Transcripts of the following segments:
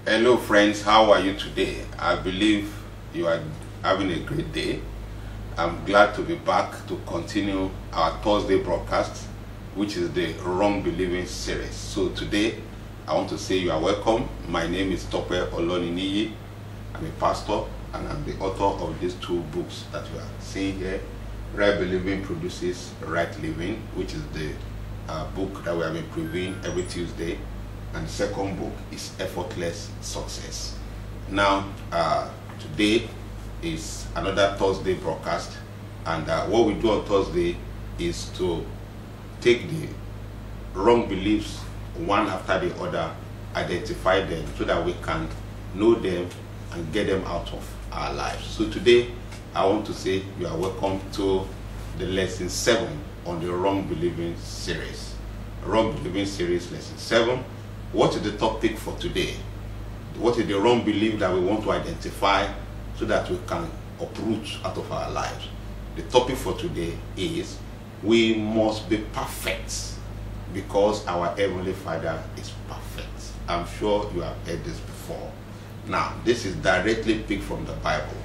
Hello friends, how are you today? I believe you are having a great day. I'm glad to be back to continue our Thursday broadcast, which is the Wrong Believing series. So today, I want to say you are welcome. My name is Tope Oloniniyi. I'm a pastor and I'm the author of these two books that you are seeing here. Right Believing Produces Right Living, which is the book that we have been previewing every Tuesday. And the second book is Effortless Success. Now, today is another Thursday broadcast, and what we do on Thursday is to take the wrong beliefs one after the other, identify them so that we can know them and get them out of our lives. So today, I want to say you are welcome to the lesson 7 on the Wrong Believing series. Wrong Believing series, lesson 7. What is the topic for today? What is the wrong belief that we want to identify so that we can uproot out of our lives? The topic for today is we must be perfect because our Heavenly Father is perfect. I'm sure you have heard this before. Now, this is directly picked from the Bible,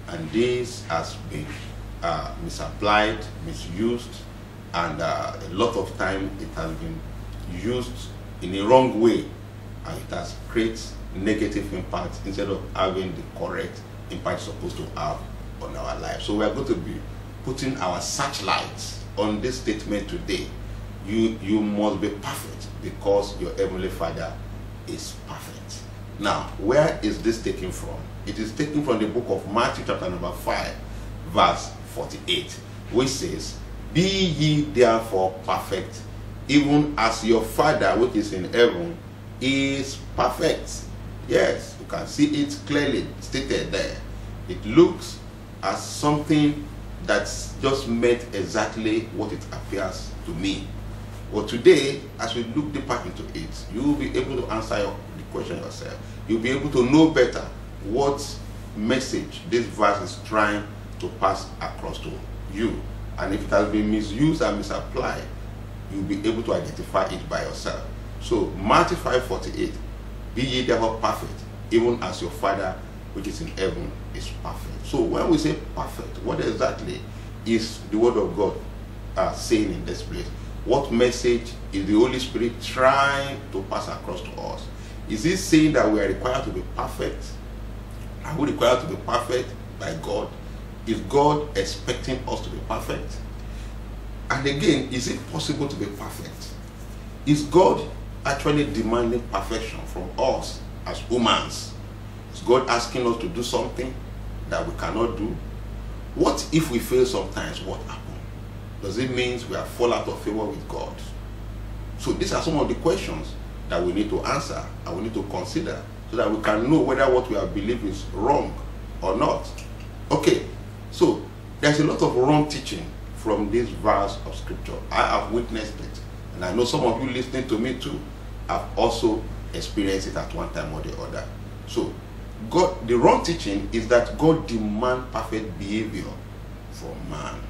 and this has been misapplied, misused, and a lot of time it has been used in a wrong way, and it has created negative impact instead of having the correct impact it's supposed to have on our lives. So we are going to be putting our searchlights on this statement today. You must be perfect because your Heavenly Father is perfect. Now, where is this taken from? It is taken from the book of Matthew chapter number 5 verse 48, which says, "Be ye therefore perfect, even as your Father which is in heaven is perfect." Yes, you can see it clearly stated there. It looks as something that's just meant exactly what it appears to me. But today, as we look deeper into it, you will be able to answer the question yourself. You'll be able to know better what message this verse is trying to pass across to you. And if it has been misused and misapplied, you'll be able to identify it by yourself. So Matthew 5:48, "Be ye therefore perfect, even as your Father which is in heaven is perfect." So when we say perfect, what exactly is the word of God saying in this place? What message is the Holy Spirit trying to pass across to us? Is he saying that we are required to be perfect? Are we required to be perfect by God? Is God expecting us to be perfect? And again, is it possible to be perfect? Is God actually demanding perfection from us as humans? Is God asking us to do something that we cannot do? What if we fail sometimes? What happens? Does it mean we have fallen out of favor with God? So these are some of the questions that we need to answer and we need to consider so that we can know whether what we have believed is wrong or not. Okay, so there's a lot of wrong teaching from this verse of scripture. I have witnessed it, and I know some of you listening to me too have also experienced it at one time or the other. So the wrong teaching is that God demands perfect behavior from man.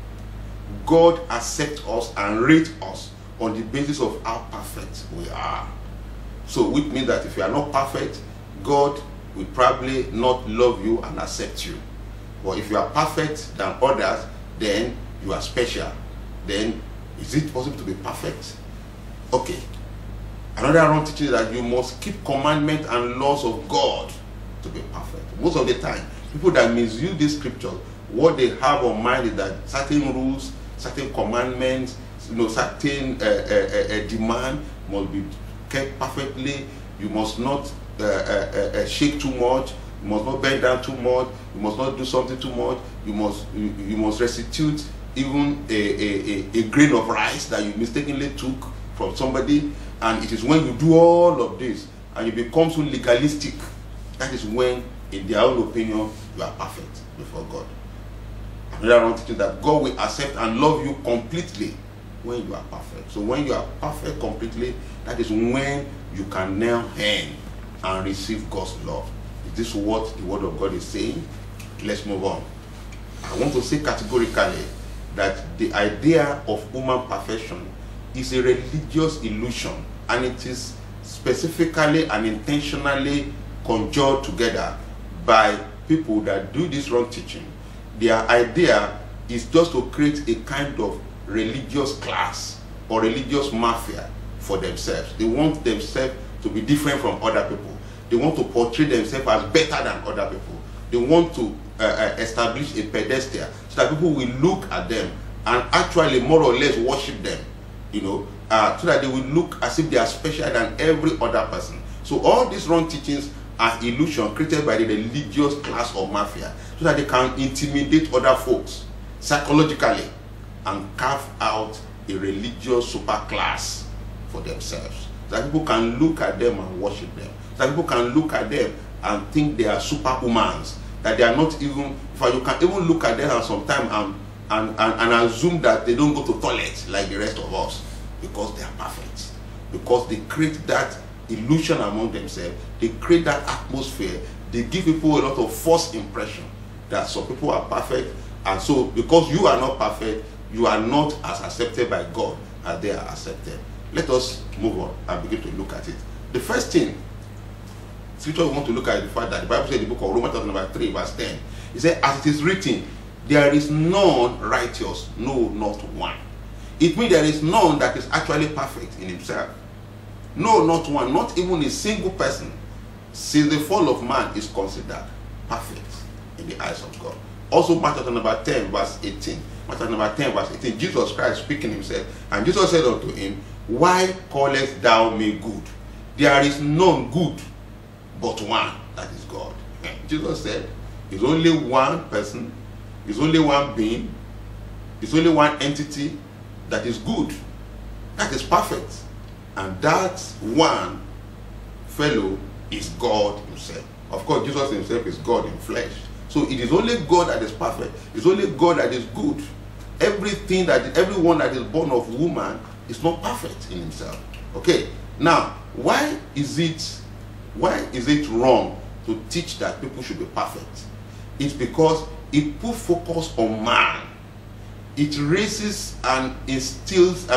God accepts us and rates us on the basis of how perfect we are. So which means that if you are not perfect, God will probably not love you and accept you. But if you are perfect than others, then you are special. Then is it possible to be perfect? Okay. Another wrong teaching is that you must keep commandments and laws of God to be perfect. Most of the time, people that misuse these scriptures, what they have on mind is that certain rules, certain commandments, certain demand must be kept perfectly. You must not shake too much. You must not bend down too much. You must not do something too much. You must restitute even a grain of rice that you mistakenly took from somebody. And it is when you do all of this and you become so legalistic, that is when, in their own opinion, you are perfect before God. Another one teaching that God will accept and love you completely when you are perfect. So when you are perfect completely, that is when you can now earn and receive God's love. Is this what the word of God is saying? Let's move on. I want to say categorically that the idea of human perfection is a religious illusion, and it is specifically and intentionally conjured together by people that do this wrong teaching. Their idea is just to create a kind of religious class or religious mafia for themselves. They want themselves to be different from other people. They want to portray themselves as better than other people. They want to establish a pedestal so that people will look at them and actually more or less worship them, you know, so that they will look as if they are special than every other person. So all these wrong teachings are illusion created by the religious class or mafia so that they can intimidate other folks psychologically and carve out a religious super class for themselves. So that people can look at them and worship them. So that people can look at them and think they are superhumans. That they are not even, in fact, you can even look at them and sometimes and assume that they don't go to toilet like the rest of us because they are perfect. Because they create that illusion among themselves, they create that atmosphere, they give people a lot of false impression that some people are perfect, and so because you are not perfect, you are not as accepted by God as they are accepted. Let us move on and begin to look at it. The first thing, scripture we want to look at is the fact that the Bible said in the book of Romans chapter number 3 verse 10, it said, as it is written, there is none righteous, no, not one. It means there is none that is actually perfect in himself. No, not one, not even a single person, since the fall of man, is considered perfect in the eyes of God. Also, Matthew chapter number 10 verse 18. Matthew number 10 verse 18, Jesus Christ speaking himself, and Jesus said unto him, why callest thou me good? There is none good but one, that is God. Jesus said, it's only one person, it's only one being, it's only one entity that is good, that is perfect. And that one fellow is God himself. Of course, Jesus himself is God in flesh. So it is only God that is perfect. It's only God that is good. Everyone that is born of woman is not perfect in himself. Okay. Now, why is it wrong to teach that people should be perfect? It's because it puts focus on man. It raises and instills,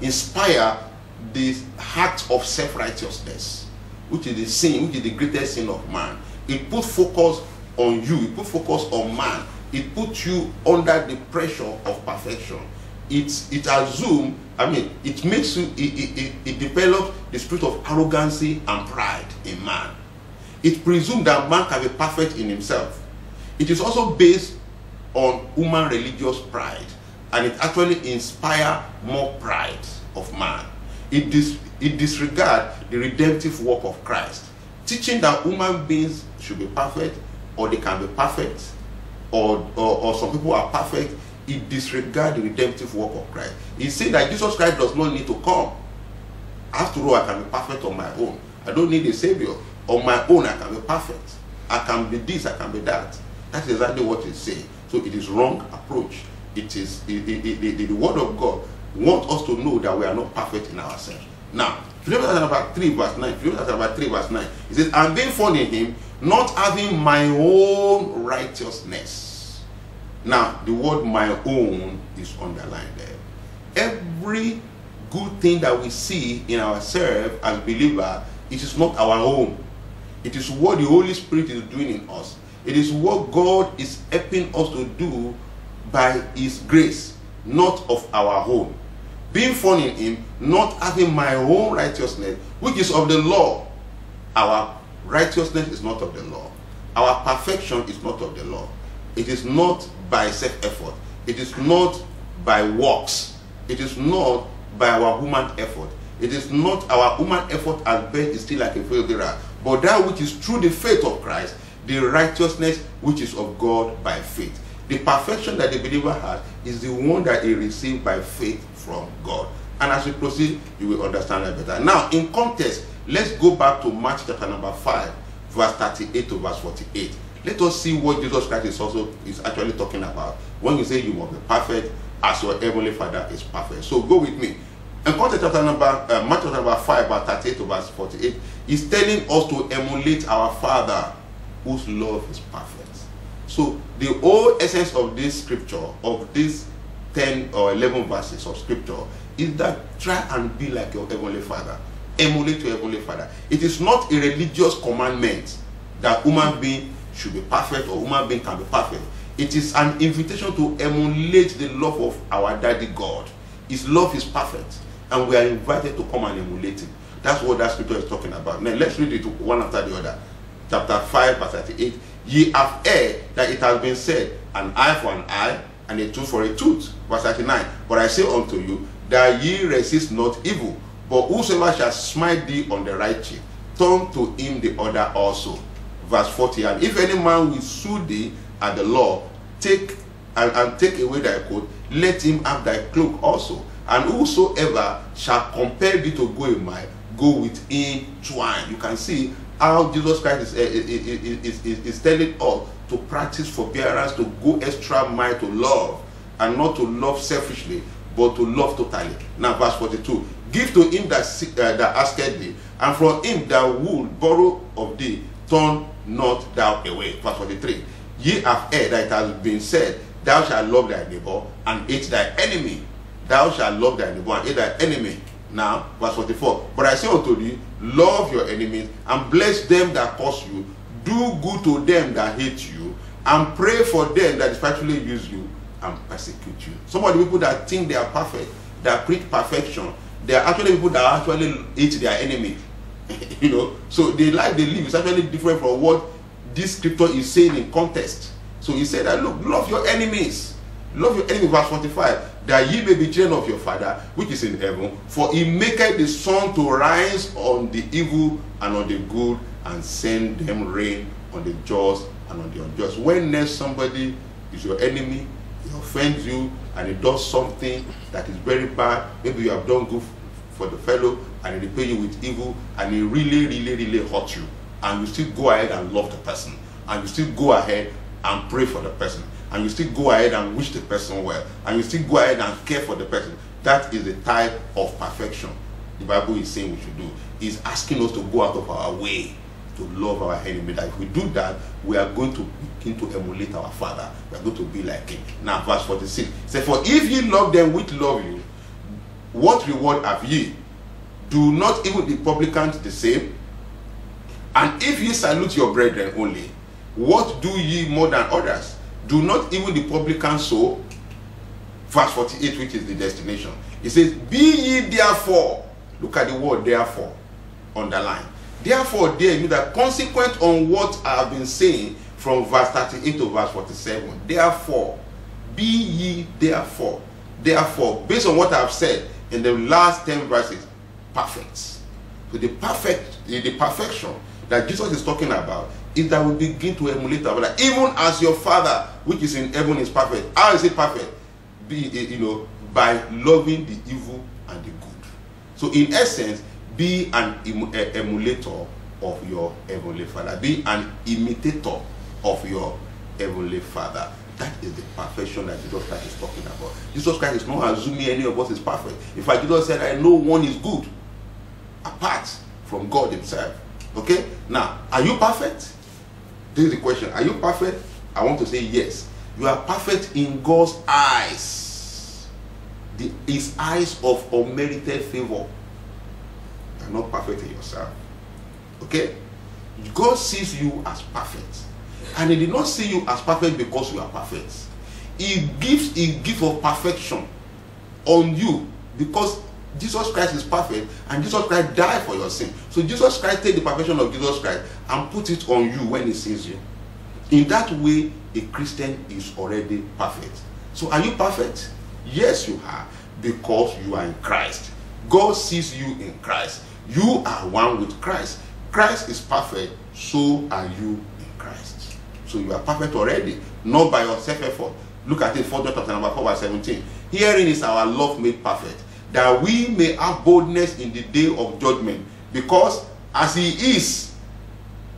inspire this heart of self-righteousness, which is the sin, which is the greatest sin of man. It puts focus on you, it puts focus on man, it puts you under the pressure of perfection. It assumes, it makes you, it develops the spirit of arrogancy and pride in man. It presumes that man can be perfect in himself. It is also based on human religious pride, and it actually inspires more pride of man. It disregards the redemptive work of Christ, teaching that human beings should be perfect, or they can be perfect, or some people are perfect. It disregards the redemptive work of Christ. He said that Jesus Christ does not need to come. After all, I can be perfect on my own. I don't need a savior. On my own, I can be perfect. I can be this, I can be that. That's exactly what he's saying. So it is wrong approach. It is the word of God wants us to know that we are not perfect in ourselves. Now, Philippians chapter 3 verse 9. Philippians chapter 3 verse 9. It says, and being found in him, not having my own righteousness. Now, the word my own is underlined there. Every good thing that we see in ourselves as believers, it is not our own. It is what the Holy Spirit is doing in us. It is what God is helping us to do by his grace, not of our own. Being found in him, not having my own righteousness, which is of the law. Our righteousness is not of the law. Our perfection is not of the law. It is not by self-effort. It is not by works. It is not by our human effort. It is not our human effort as best is still like a filthy rag, but that which is through the faith of Christ, the righteousness which is of God by faith. The perfection that the believer has is the one that he received by faith from God. And as we proceed, you will understand that better. Now, in context, let's go back to Matthew chapter number 5, verse 38 to verse 48. Let us see what Jesus Christ is actually talking about when you say you must be perfect as your heavenly Father is perfect. So go with me. In context, Matthew chapter number 5, verse 38 to verse 48, is telling us to emulate our Father whose love is perfect. So the whole essence of this scripture, of these 10 or 11 verses of scripture, is that try and be like your heavenly Father. emulate your Heavenly Father. It is not a religious commandment that human being should be perfect or human being can be perfect. It is an invitation to emulate the love of our Daddy God. His love is perfect, and we are invited to come and emulate it. That's what that scripture is talking about. Now let's read it one after the other. Chapter 5, verse 38. Ye have heard that it has been said, an eye for an eye, and a tooth for a tooth. Verse 39. But I say unto you, that ye resist not evil, but whosoever shall smite thee on the right cheek, turn to him the other also. Verse 40. And if any man will sue thee at the law, take away thy coat, let him have thy cloak also. And whosoever shall compel thee to go a mile, go with him twine. You can see how Jesus Christ is telling us to practice forbearance, to go extra mile to love, and not to love selfishly, but to love totally. Now verse 42. Give to him that asketh thee, and from him that would borrow of thee, turn not thou away. Verse 43. Ye have heard that it has been said, thou shalt love thy neighbor and hate thy enemy. Thou shalt love thy neighbor and hate thy enemy. Now, verse 44. But I say unto thee, love your enemies, and bless them that curse you. Do good to them that hate you, and pray for them that despitefully use you and persecute you. Some of the people that think they are perfect, that preach perfection, they are actually people that actually hate their enemy. You know, so the life they live is actually different from what this scripture is saying in context. So he said that, look, love your enemies. Love your enemies, verse 45. That ye may be children of your Father which is in heaven, for he maketh the sun to rise on the evil and on the good, and send them rain on the just and on the unjust. When next somebody is your enemy, he offends you, and he does something that is very bad, maybe you have done good for the fellow, and he repay you with evil, and he really hurt you, and you still go ahead and love the person, and you still go ahead and pray for the person, and you still go ahead and wish the person well, and you still go ahead and care for the person. That is the type of perfection the Bible is saying we should do. It's asking us to go out of our way to love our enemy. That if we do that, we are going to begin to emulate our Father. We are going to be like him. Now verse 46 says, for if ye love them which love you, what reward have ye? Do not even the publicans the same? And if ye salute your brethren only, what do ye more than others? Do not even the publicans so? Verse 48, which is the destination. It says, be ye therefore. Look at the word therefore. Underline. Therefore, there means that consequent on what I have been saying from verse 38 to verse 47. Therefore, be ye therefore. Therefore, based on what I have said in the last 10 verses, perfect. So the perfection that Jesus is talking about is that we begin to emulate our Father. Even as your Father which is in heaven is perfect. How is it perfect? By loving the evil and the good. So in essence, be an emulator of your Heavenly Father. Be an imitator of your Heavenly Father. That is the perfection that Jesus Christ is talking about. Jesus Christ is not assuming any of us is perfect. In fact, Jesus said, I know one is good apart from God himself. Okay? Now, are you perfect? This is the question. Are you perfect? I want to say yes. You are perfect in God's eyes. His eyes of unmerited favor. You are not perfect in yourself. Okay? God sees you as perfect. And he did not see you as perfect because you are perfect. He gives a gift of perfection on you because Jesus Christ is perfect and Jesus Christ died for your sin. So Jesus Christ takes the perfection of Jesus Christ and put it on you when he sees you. In that way, a Christian is already perfect. So are you perfect? Yes, you are, because you are in Christ. God sees you in Christ. You are one with Christ. Christ is perfect, so are you in Christ. So you are perfect already, not by your self-effort. Look at it, 4 chapter number 4 verse 17. Herein is our love made perfect, that we may have boldness in the day of judgment, because as he is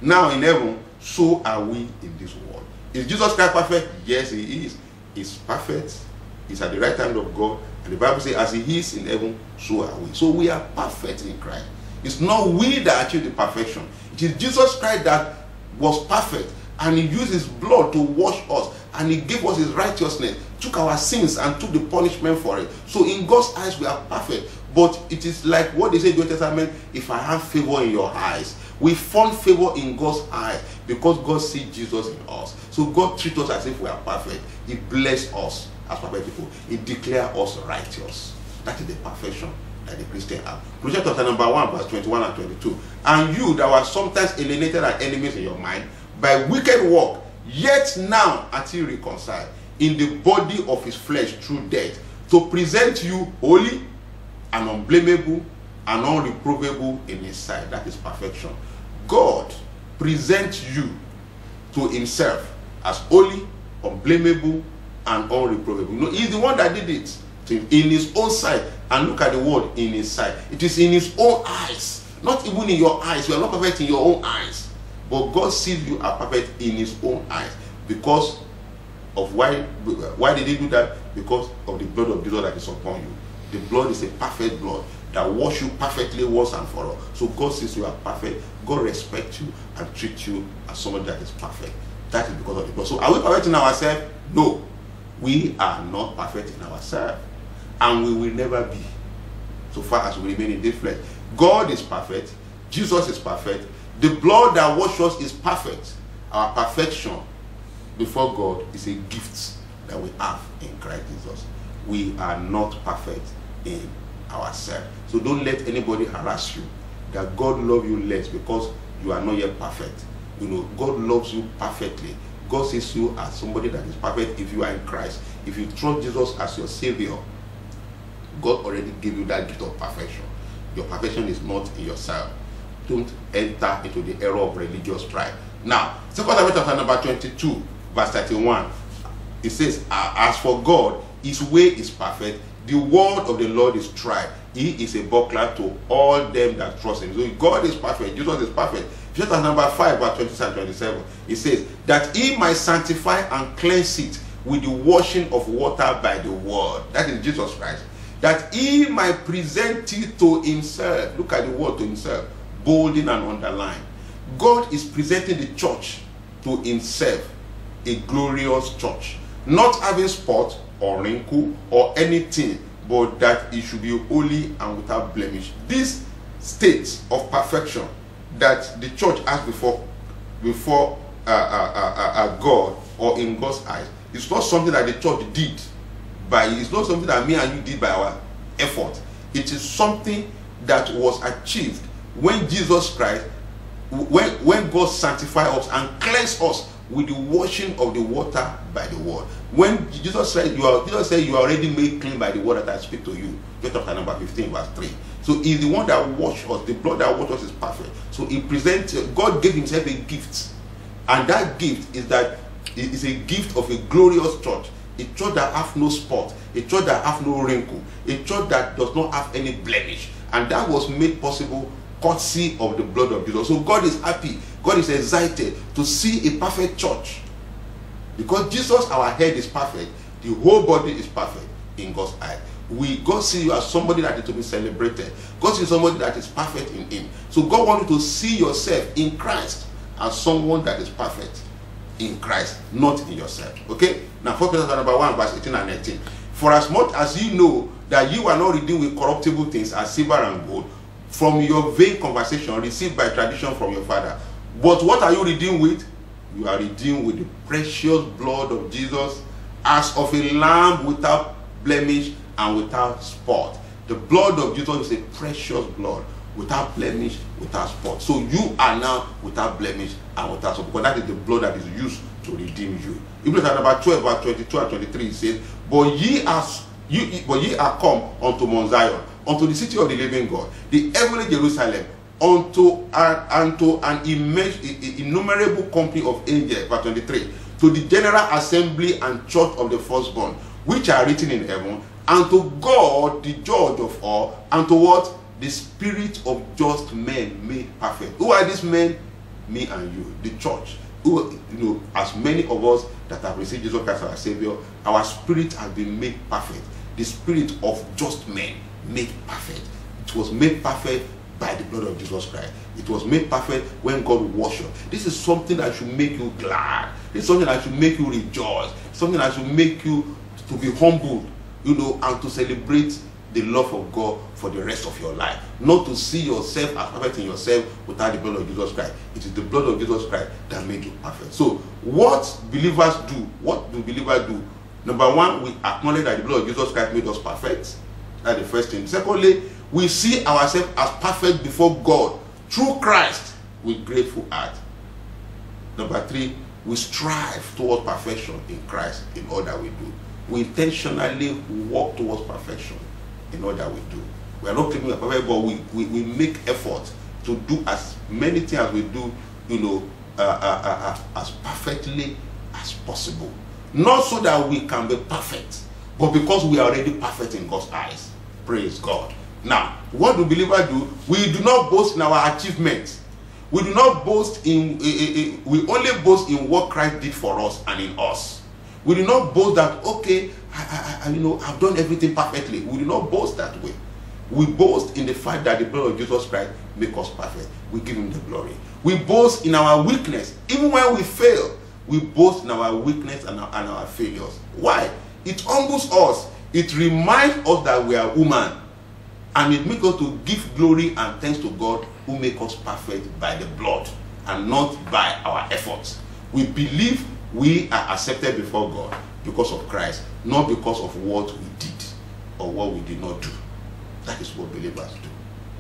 now in heaven, so are we in this world. Is Jesus Christ perfect? Yes, he is. He's perfect. He's at the right hand of God. And the Bible says, as he is in heaven, so are we. So we are perfect in Christ. It's not we that achieve the perfection. It is Jesus Christ that was perfect. And he used his blood to wash us. And he gave us his righteousness. Took our sins and took the punishment for it. So in God's eyes, we are perfect. But it is like what they say in the Old Testament, if I have favor in your eyes. We found favor in God's eyes because God sees Jesus in us. So God treats us as if we are perfect. He blesses us as perfect people. He declares us righteous. That is the perfection that the Christian have. Colossians chapter number 1, verse 21 and 22. And you that were sometimes alienated and enemies in your mind by wicked work, yet now are ye reconciled in the body of his flesh through death, to present you holy and unblameable and unreprovable in his sight. That is perfection. God presents you to himself as holy, unblameable, and unreprovable. You know, he's the one that did it in his own sight. And look at the word in his sight. It is in his own eyes. Not even in your eyes. You are not perfect in your own eyes. But God sees you are perfect in his own eyes. Because of why did he do that? Because of the blood of Jesus that is upon you. The blood is a perfect blood that washes you perfectly once and for all. So God sees you are perfect. God respects you and treats you as someone that is perfect. That is because of the blood. So are we perfect in ourselves? No. We are not perfect in ourselves. And we will never be, so far as we remain in this flesh. God is perfect. Jesus is perfect. The blood that washes us is perfect. Our perfection before God is a gift that we have in Christ Jesus. We are not perfect in ourselves. So don't let anybody harass you that God loves you less because you are not yet perfect. You know, God loves you perfectly. God sees you as somebody that is perfect if you are in Christ. If you trust Jesus as your Savior, God already gave you that gift of perfection. Your perfection is not in yourself. Don't enter into the error of religious pride. Now, 2 Timothy chapter number 22, verse 31. It says, as for God, his way is perfect. The word of the Lord is tried. He is a buckler to all them that trust him. So God is perfect. Jesus is perfect. Chapter number 5, verse 26 and 27. It says, that he might sanctify and cleanse it with the washing of water by the word. That is Jesus Christ. That he might present it to himself. Look at the word to himself. Bolding and underline. God is presenting the church to himself. A glorious church. Not having spot or wrinkle or anything, but that it should be holy and without blemish. This state of perfection that the church has before God or in God's eyes, it's not something that the church did. It's not something that me and you did by our effort. It is something that was achieved when Jesus Christ, when God sanctified us and cleansed us with the washing of the water by the word. When Jesus said you are already made clean by the word that I speak to you. Chapter number 15, verse 3. So he's the one that washed us. The blood that washed us is perfect. So he presented, God gave himself a gift. And that gift is that it is a gift of a glorious church. A church that have no spot, a church that have no wrinkle, a church that does not have any blemish. And that was made possible courtesy of the blood of Jesus. So God is happy, God is excited to see a perfect church. Because Jesus, our head, is perfect, the whole body is perfect in God's eye. God sees you as somebody that is to be celebrated. God sees somebody that is perfect in him. So God wants you to see yourself in Christ as someone that is perfect in Christ, not in yourself. Okay? Now 1 Peter number 1, verse 18 and 19. For as much as you know that you are not redeemed with corruptible things as silver and gold from your vain conversation received by tradition from your father. But what are you redeemed with? You are redeemed with the precious blood of Jesus, as of a lamb without blemish and without spot. The blood of Jesus is a precious blood, without blemish, without spot. So you are now without blemish and without spot, because that is the blood that is used to redeem you. Hebrews chapter 12, verse 22 and 23, it says, But ye are come unto Mount Zion, unto the city of the living God, the heavenly Jerusalem, unto an innumerable company of angels, verse 23, to the general assembly and church of the firstborn, which are written in heaven, and to God, the judge of all, and to what? The spirit of just men made perfect. Who are these men? Me and you, the church. Who, you know, as many of us that have received Jesus Christ as our Savior, our spirit has been made perfect. The spirit of just men made perfect. It was made perfect by the blood of Jesus Christ. It was made perfect when God washed us. This is something that should make you glad. It's something that should make you rejoice. Something that should make you to be humbled, you know, and to celebrate the love of God for the rest of your life. Not to see yourself as perfect in yourself without the blood of Jesus Christ. It is the blood of Jesus Christ that made you perfect. So what believers do, what do believers do? Number one, we acknowledge that the blood of Jesus Christ made us perfect. That's the first thing. Secondly, we see ourselves as perfect before God through Christ with grateful heart. Number three, we strive towards perfection in Christ in all that we do. We intentionally walk towards perfection in all that we do. We are not claiming we are perfect, but we make effort to do as many things as we do, as perfectly as possible. Not so that we can be perfect, but because we are already perfect in God's eyes. Praise God. Now, what do believers do? We do not boast in our achievements. We do not boast in, we only boast in what Christ did for us and in us. We do not boast that, okay, I've done everything perfectly. We do not boast that way. We boast in the fact that the blood of Jesus Christ makes us perfect. We give him the glory. We boast in our weakness. Even when we fail, we boast in our weakness and our failures. Why? It humbles us. It reminds us that we are human. And it makes us to give glory and thanks to God who makes us perfect by the blood and not by our efforts. We believe we are accepted before God because of Christ, not because of what we did or what we did not do. That is what believers do.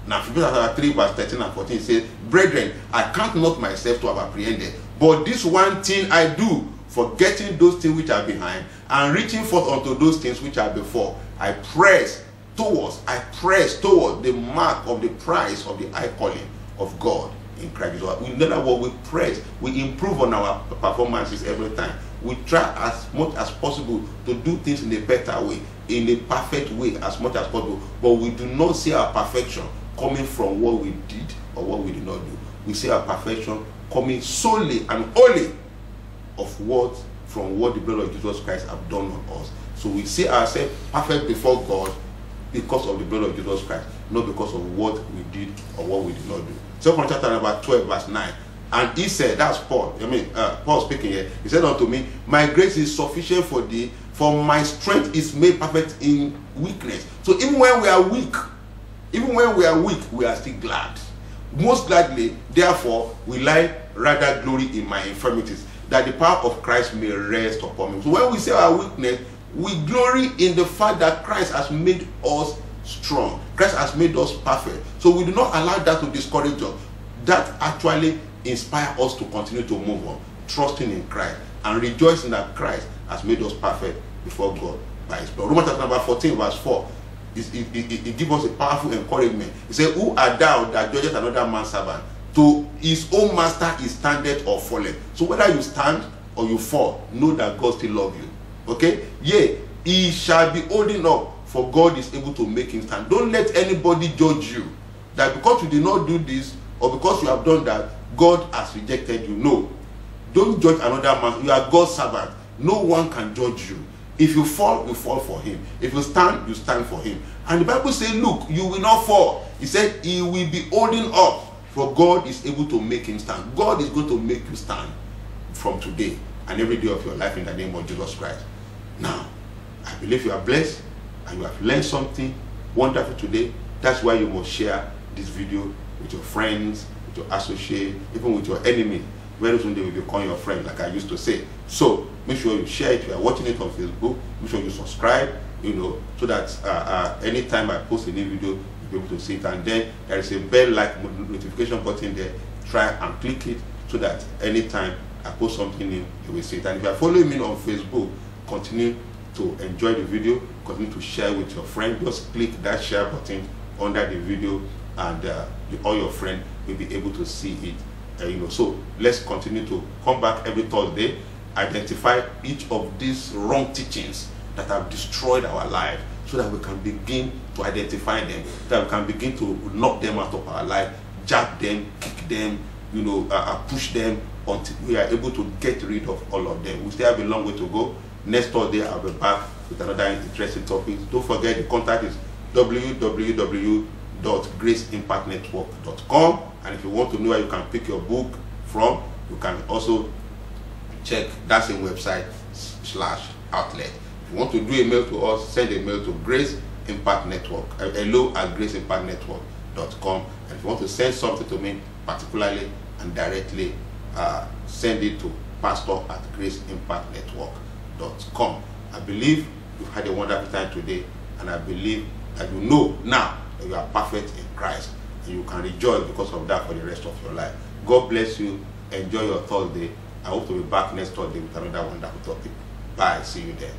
Now, Philippians 3 verse 13 and 14 says, "Brethren, I count not myself to have apprehended, but this one thing I do, forgetting those things which are behind, and reaching forth unto those things which are before. I press towards the mark of the prize of the high calling of God in Christ Jesus." In other words, we press, we improve on our performances every time. We try as much as possible to do things in a better way, in a perfect way as much as possible. But we do not see our perfection coming from what we did or what we did not do. We see our perfection coming solely and only from what the blood of Jesus Christ have done on us. So we see ourselves perfect before God because of the blood of Jesus Christ, not because of what we did or what we did not do. 2 chapter number 12 verse 9. And he said, that's Paul, Paul speaking here. He said unto me, "My grace is sufficient for thee, for my strength is made perfect in weakness." So even when we are weak, we are still glad. Most gladly, therefore, will I rather glory in my infirmities, that the power of Christ may rest upon me. So when we say our weakness, we glory in the fact that Christ has made us strong. Christ has made us perfect. So we do not allow that to discourage us. That actually inspires us to continue to move on, trusting in Christ and rejoicing that Christ has made us perfect before God by his blood. Romans chapter number 14 verse 4. It gives us a powerful encouragement. He said, "Who art thou that judgest another man's servant? To his own master he standeth or falleth." So whether you stand or you fall, know that God still loves you. Okay? Yea, he shall be holding up, for God is able to make him stand. Don't let anybody judge you that because you did not do this or because you have done that, God has rejected you. No. Don't judge another man. You are God's servant. No one can judge you. If you fall, you fall for him. If you stand, you stand for him. And the Bible says, look, you will not fall. He said he will be holding up, for God is able to make him stand. God is going to make you stand from today and every day of your life in the name of Jesus Christ. Now, I believe you are blessed and you have learned something wonderful today. That's why you must share this video with your friends, with your associates, even with your enemy. Very soon they will become your friend, like I used to say. So make sure you share it. If you are watching it on Facebook, make sure you subscribe, so that anytime I post a new video, you'll be able to see it. And then there is a bell-like notification button there. Try and click it so that anytime I post something new, you will see it. And if you are following me on Facebook, continue to enjoy the video, continue to share with your friend. Just click that share button under the video, and all your friends will be able to see it. So let's continue to come back every Thursday, identify each of these wrong teachings that have destroyed our life, so that we can begin to identify them, that we can begin to knock them out of our life, jab them, kick them, push them until we are able to get rid of all of them. We still have a long way to go. Next Thursday I'll be back with another interesting topic. Don't forget, the contact is www.graceimpactnetwork.com. And if you want to know where you can pick your book from, you can also check that same website /outlet. If you want to do a mail to us, send a mail to grace Impact Network, hello@graceimpactnetwork.com. And if you want to send something to me particularly and directly, send it to pastor@graceimpactnetwork.com. I believe you've had a wonderful time today, and I believe that you know now that you are perfect in Christ, and you can rejoice because of that for the rest of your life. God bless you. Enjoy your Thursday. I hope to be back next Thursday with another wonderful topic. Bye. See you there.